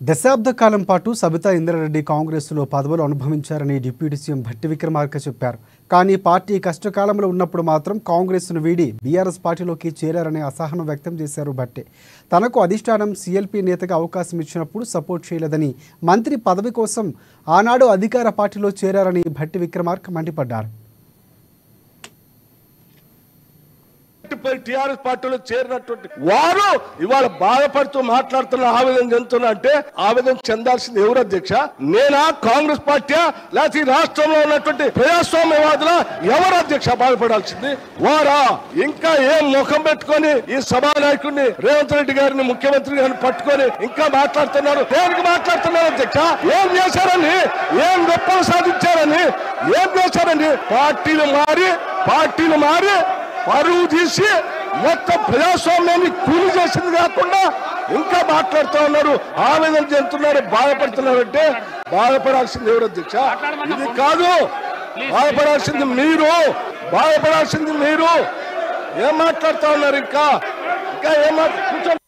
దశాబ్ద కాలం పాటు సబితా ఇంద్రారెడ్డి కాంగ్రెస్లో పదవులు అనుభవించారని డిప్యూటీ సీఎం భట్టి విక్రమార్క చెప్పారు. కానీ పార్టీ కష్టకాలంలో ఉన్నప్పుడు మాత్రం కాంగ్రెస్ను వీడి బీఆర్ఎస్ పార్టీలోకి చేరారనే అసహనం వ్యక్తం చేశారు భట్టి. తనకు అధిష్టానం సీఎల్పీ నేతగా అవకాశం ఇచ్చినప్పుడు సపోర్ట్ చేయలేదని, మంత్రి పదవి కోసం ఆనాడు అధికార పార్టీలో చేరారని భట్టి విక్రమార్క మండిపడ్డారు. టీఆర్ఎస్ పార్టీలో చేరినటువంటి వారు ఇవాళ బాధపడుతూ మాట్లాడుతున్న ఆవేదన చెందుతున్నా అంటే ఆవేదన చెందాల్సింది ఎవరు అధ్యక్ష? నేనా, కాంగ్రెస్ పార్టీ, లేకపోతే రాష్ట్రంలో ఉన్నటువంటి ప్రజాస్వామ్యవాదుల ఎవరు అధ్యక్ష బాధపడాల్సింది? వారా? ఇంకా ఏం ముఖం పెట్టుకొని ఈ సభా నాయకుడిని రేవంత్ రెడ్డి గారిని, ముఖ్యమంత్రి గారిని పట్టుకొని ఇంకా మాట్లాడుతున్నారు. దేనికి మాట్లాడుతున్నారు అధ్యక్ష? ఏం చేశారని, ఏం గొప్పలు సాధించారని, ఏం చేశారని? పార్టీలు మారి పరువు తీసి మొత్తం ప్రజాస్వామ్యాన్ని కూలి చేసింది కాకుండా ఇంకా మాట్లాడుతూ ఉన్నారు, ఆవేదన చెందుతున్నారు, బాధపడుతున్నారు. అంటే బాధపడాల్సింది ఎవరు అధ్యక్ష? ఇది కాదు, బాధపడాల్సింది మీరు. ఏం మాట్లాడుతూ ఉన్నారు? ఇంకా ఏం కూర్చో.